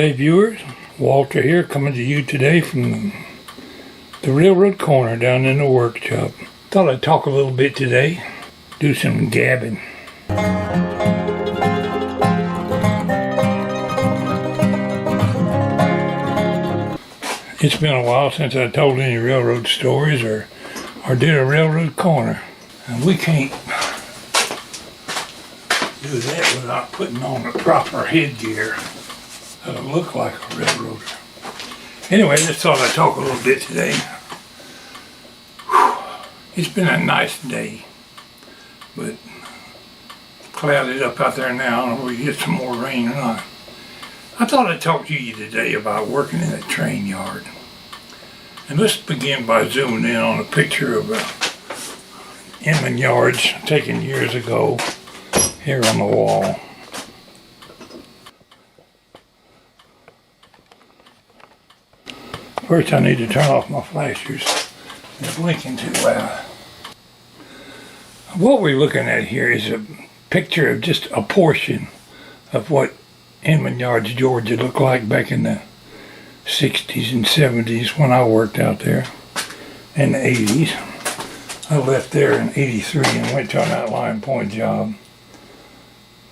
day, viewers. Walter here, coming to you today from the railroad corner down in the workshop. Thought I'd talk a little bit today, do some gabbing. It's been a while since I told any railroad stories or did a railroad corner. And we can't do that without putting on the proper headgear that'll look like a railroader. Anyway, just thought I'd talk a little bit today. It's been a nice day, but clouded up out there now. I don't know if we get some more rain or not. I thought I'd talk to you today about working in a train yard. And let's begin by zooming in on a picture of Inman yards taken years ago here on the wall. First I need to turn off my flashers. They're blinking too loud. What we're looking at here is a picture of just a portion of what Inman Yards, Georgia looked like back in the 60s and 70s when I worked out there, in the 80s. I left there in 83 and went to an outlying point job.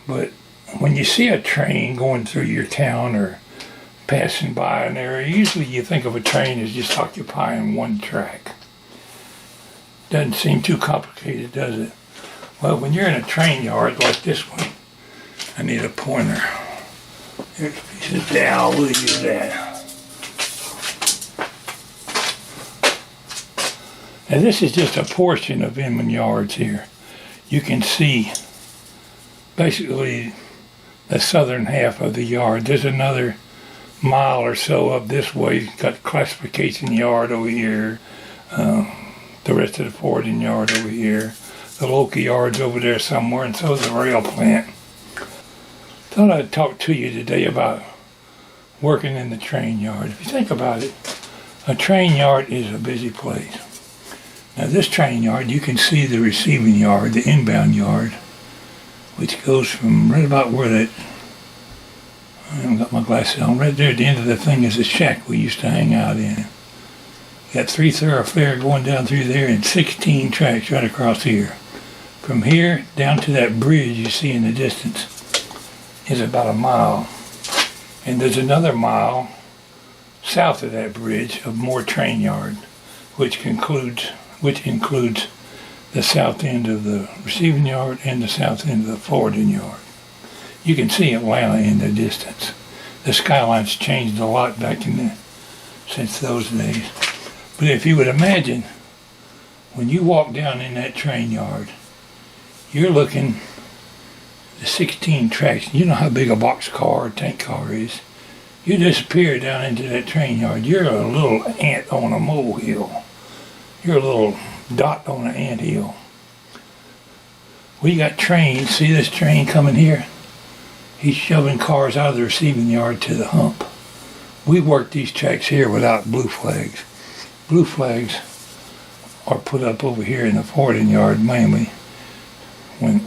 But when you see a train going through your town or passing by an area, usually you think of a train as just occupying one track. Doesn't seem too complicated, does it? Well, when you're in a train yard like this one, I need a pointer. Here's a piece of dowel, we'll use that. And this is just a portion of Inman Yards here. You can see basically the southern half of the yard. There's another mile or so up this way. Got classification yard over here. The rest of the forwarding yard over here. The local yard's over there somewhere, and so is the rail plant. Thought I'd talk to you today about working in the train yard. If you think about it, a train yard is a busy place. Now this train yard, you can see the receiving yard, the inbound yard, which goes from right about where that, I haven't got my glasses on, right there at the end of the thing is a shack we used to hang out in. Got 3 thoroughfares going down through there and 16 tracks right across here. From here down to that bridge you see in the distance is about a mile. And there's another mile south of that bridge of more train yard, which includes the south end of the receiving yard and the south end of the forwarding yard. You can see Atlanta in the distance. The skyline's changed a lot since those days. But if you would imagine, when you walk down in that train yard, you're looking at the 16 tracks. You know how big a boxcar or tank car is. You disappear down into that train yard. You're a little ant on a molehill. You're a little dot on an anthill. We got trains. See this train coming here? He's shoving cars out of the receiving yard to the hump. We work these tracks here without blue flags. Blue flags are put up over here in the forwarding yard mainly when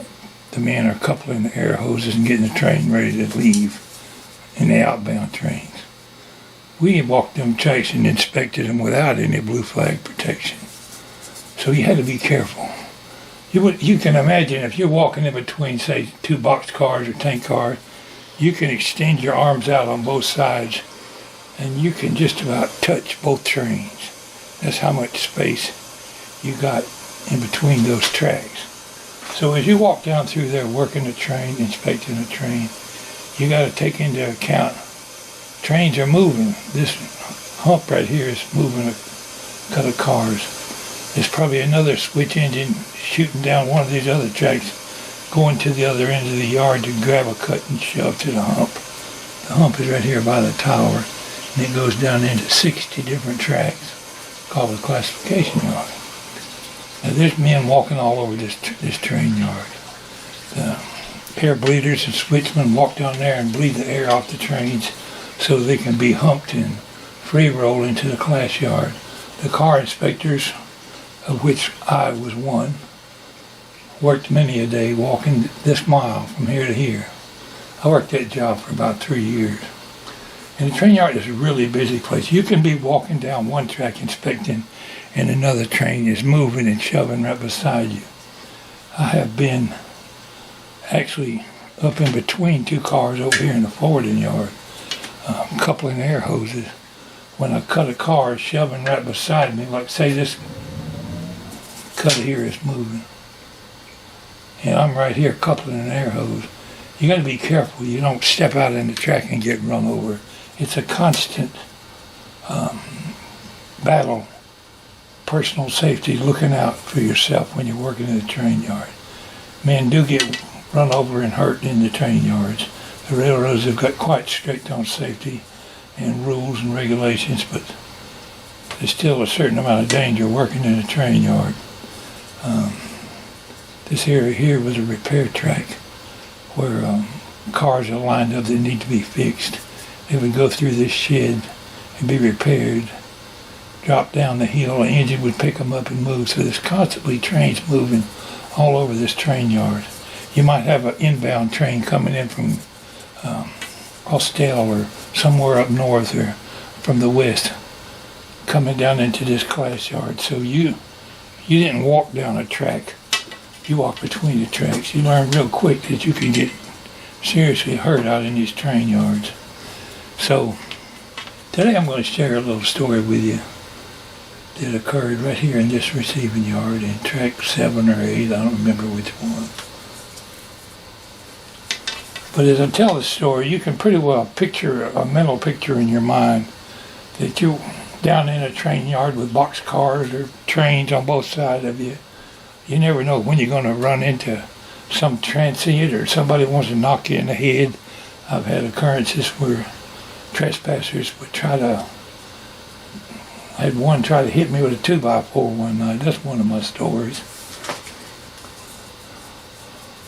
the men are coupling the air hoses and getting the train ready to leave in the outbound trains. We walked them tracks and inspected them without any blue flag protection. So you had to be careful. You can imagine if you're walking in between, say, 2 box cars or tank cars, you can extend your arms out on both sides and you can just about touch both trains. That's how much space you got in between those tracks. So as you walk down through there working the train, inspecting the train, you got to take into account trains are moving. This hump right here is moving a couple of cars. There's probably another switch engine shooting down one of these other tracks, going to the other end of the yard to grab a cut and shove to the hump. The hump is right here by the tower, and it goes down into 60 different tracks, called the classification yard. Now there's men walking all over this train yard. The air bleeders and switchmen walk down there and bleed the air off the trains so they can be humped and free roll into the class yard. The car inspectors, of which I was one, worked many a day walking this mile from here to here. I worked that job for about 3 years. And the train yard is a really busy place. You can be walking down one track inspecting, and another train is moving and shoving right beside you. I have been actually up in between two cars over here in the forwarding yard, coupling air hoses. When I cut a car, shoving right beside me, like say this cut here is moving, and I'm right here coupling an air hose. You got to be careful. You don't step out in the track and get run over. It's a constant battle. Personal safety, looking out for yourself when you're working in the train yard. Men do get run over and hurt in the train yards. The railroads have got quite strict on safety and rules and regulations, but there's still a certain amount of danger working in a train yard. This area here was a repair track where cars are lined up that need to be fixed. They would go through this shed and be repaired, drop down the hill, the engine would pick them up and move. So there's constantly trains moving all over this train yard. You might have an inbound train coming in from Austell or somewhere up north or from the west coming down into this class yard. So you didn't walk down a track. You walked between the tracks. You learned real quick that you can get seriously hurt out in these train yards. So today I'm going to share a little story with you that occurred right here in this receiving yard in track 7 or 8. I don't remember which one. But as I tell this story, you can pretty well picture a mental picture in your mind that you're down in a train yard with box cars or trains on both sides of you. You never know when you're going to run into some transient or somebody wants to knock you in the head. I've had occurrences where trespassers would I had one try to hit me with a 2x4 one night. That's one of my stories.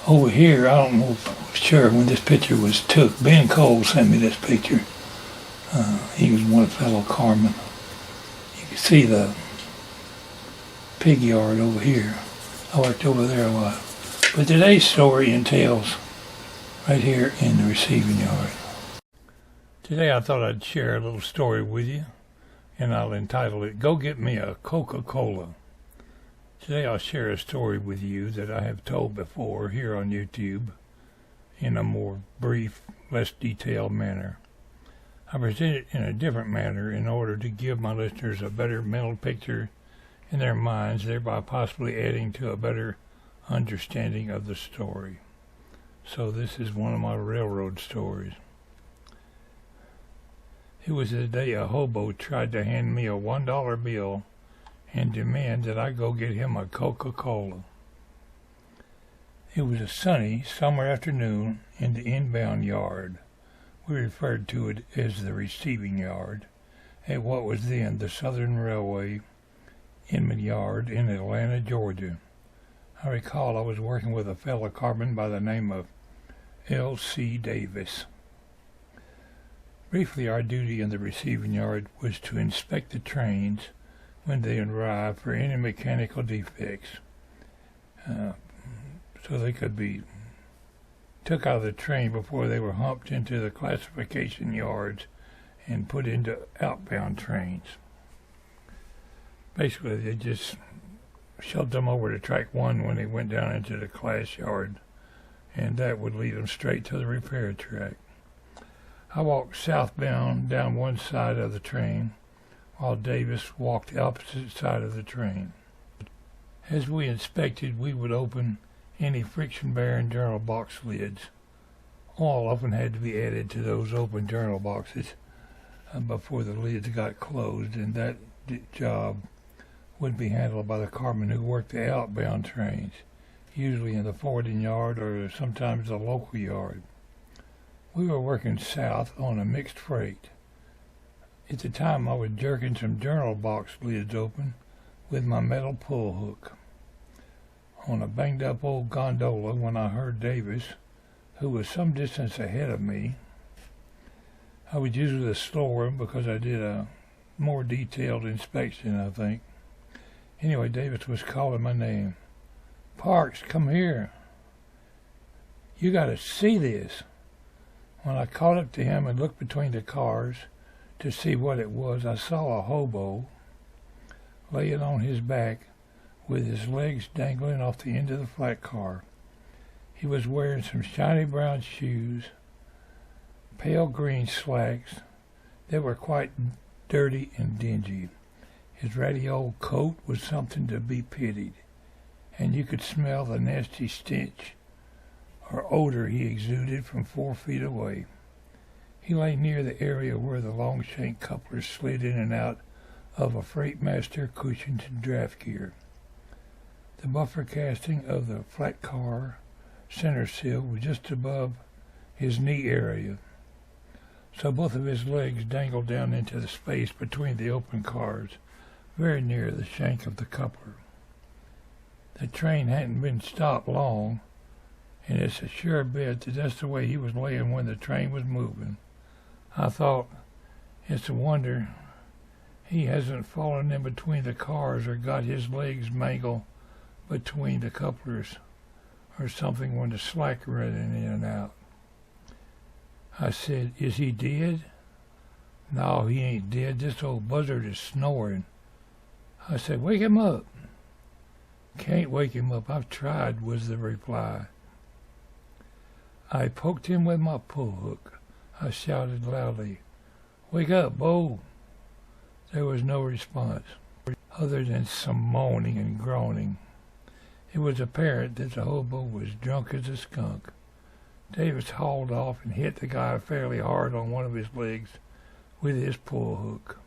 Over here, I don't know for sure when this picture was took. Ben Cole sent me this picture. He was one fellow Carman. You can see the pig yard over here. I worked over there a while. But today's story entails right here in the receiving yard. Today I thought I'd share a little story with you, and I'll entitle it, Go Get Me a Coca-Cola. Today I'll share a story with you that I have told before here on YouTube in a more brief, less detailed manner. I present it in a different manner in order to give my listeners a better mental picture in their minds, thereby possibly adding to a better understanding of the story. So this is one of my railroad stories. It was the day a hobo tried to hand me a $1 bill and demand that I go get him a Coca-Cola. It was a sunny summer afternoon in the inbound yard. We referred to it as the receiving yard at what was then the Southern Railway Inman Yard in Atlanta, Georgia. I recall I was working with a fellow carman by the name of L.C. Davis. Briefly, our duty in the receiving yard was to inspect the trains when they arrived for any mechanical defects, so they could be took out of the train before they were humped into the classification yards and put into outbound trains. Basically, they just shoved them over to track 1 when they went down into the class yard, and that would lead them straight to the repair track. I walked southbound down one side of the train, while Davis walked the opposite side of the train. As we inspected, we would open any friction-bearing journal box lids. Oil often had to be added to those open journal boxes before the lids got closed, and that job would be handled by the carman who worked the outbound trains, usually in the forwarding yard or sometimes the local yard. We were working south on a mixed freight. At the time I was jerking some journal box lids open with my metal pull hook on a banged up old gondola when I heard Davis, who was some distance ahead of me. I was usually slower because I did a more detailed inspection, I think. Anyway, Davis was calling my name. Parks, come here. You got to see this. When I caught up to him and looked between the cars to see what it was, I saw a hobo laying on his back with his legs dangling off the end of the flat car. He was wearing some shiny brown shoes, pale green slacks that were quite dirty and dingy. His ratty old coat was something to be pitied, and you could smell the nasty stench or odor he exuded from 4 feet away. He lay near the area where the long-shank couplers slid in and out of a Freightmaster cushioned draft gear. The buffer casting of the flat car center sill was just above his knee area, so both of his legs dangled down into the space between the open cars, very near the shank of the coupler. The train hadn't been stopped long, and it's a sure bet that that's the way he was laying when the train was moving. I thought, it's a wonder he hasn't fallen in between the cars or got his legs mangled between the couplers or something when the slack running in and out. I said, is he dead? No, he ain't dead. This old buzzard is snoring. I said, wake him up. Can't wake him up. I've tried, was the reply. I poked him with my pull hook. I shouted loudly, wake up, Bo. There was no response, other than some moaning and groaning. It was apparent that the hobo was drunk as a skunk. Davis hauled off and hit the guy fairly hard on one of his legs with his pull hook.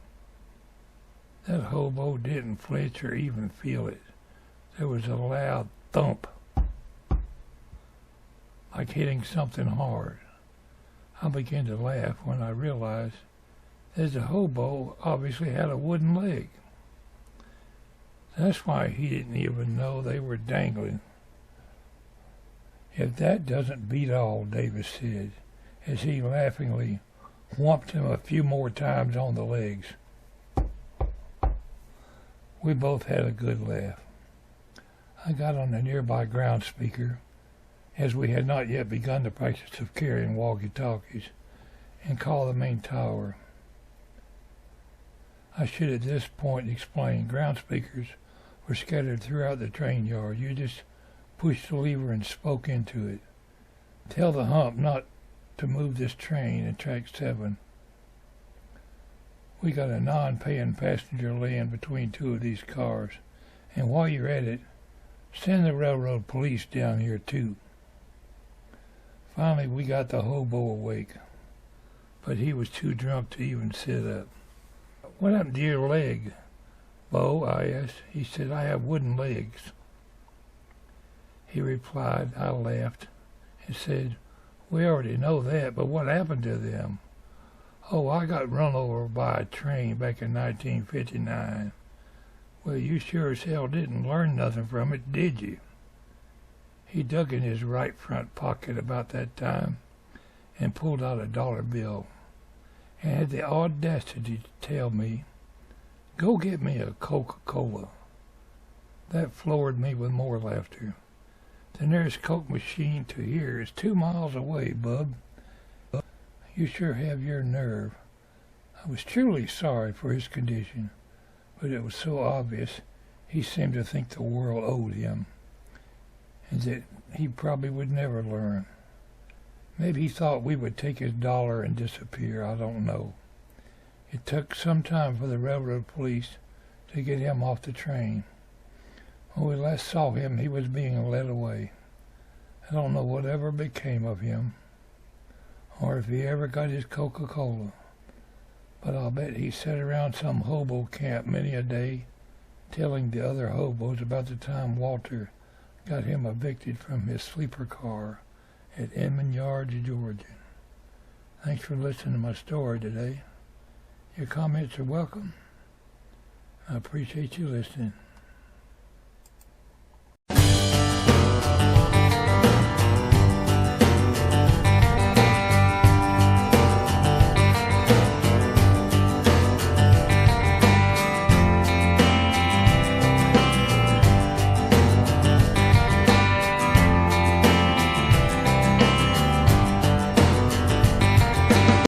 That hobo didn't flinch or even feel it. There was a loud thump, like hitting something hard. I began to laugh when I realized that the hobo obviously had a wooden leg. That's why he didn't even know they were dangling. If that doesn't beat all, Davis said, as he laughingly whumped him a few more times on the legs. We both had a good laugh. I got on a nearby ground speaker, as we had not yet begun the practice of carrying walkie-talkies, and called the main tower. I should at this point explain ground speakers were scattered throughout the train yard. You just pushed the lever and spoke into it. Tell the hump not to move this train in track 7. We got a non-paying passenger laying between 2 of these cars, and while you're at it, send the railroad police down here too. Finally, we got the hobo awake, but he was too drunk to even sit up. What happened to your leg, Bo? I asked. He said, I have wooden legs. He replied. I laughed and said, we already know that, but what happened to them? Oh, I got run over by a train back in 1959. Well, you sure as hell didn't learn nothing from it, did you? He dug in his right front pocket about that time and pulled out a dollar bill and had the audacity to tell me, go get me a Coca-Cola. That floored me with more laughter. The nearest Coke machine to here is 2 miles away, bub. You sure have your nerve. I was truly sorry for his condition, but it was so obvious he seemed to think the world owed him, and that he probably would never learn. Maybe he thought we would take his dollar and disappear, I don't know. It took some time for the railroad police to get him off the train. When we last saw him, he was being led away. I don't know whatever became of him, or if he ever got his Coca-Cola, but I'll bet he sat around some hobo camp many a day, telling the other hobos about the time Walter got him evicted from his sleeper car at Inman Yards, Georgia. Thanks for listening to my story today. Your comments are welcome. I appreciate you listening.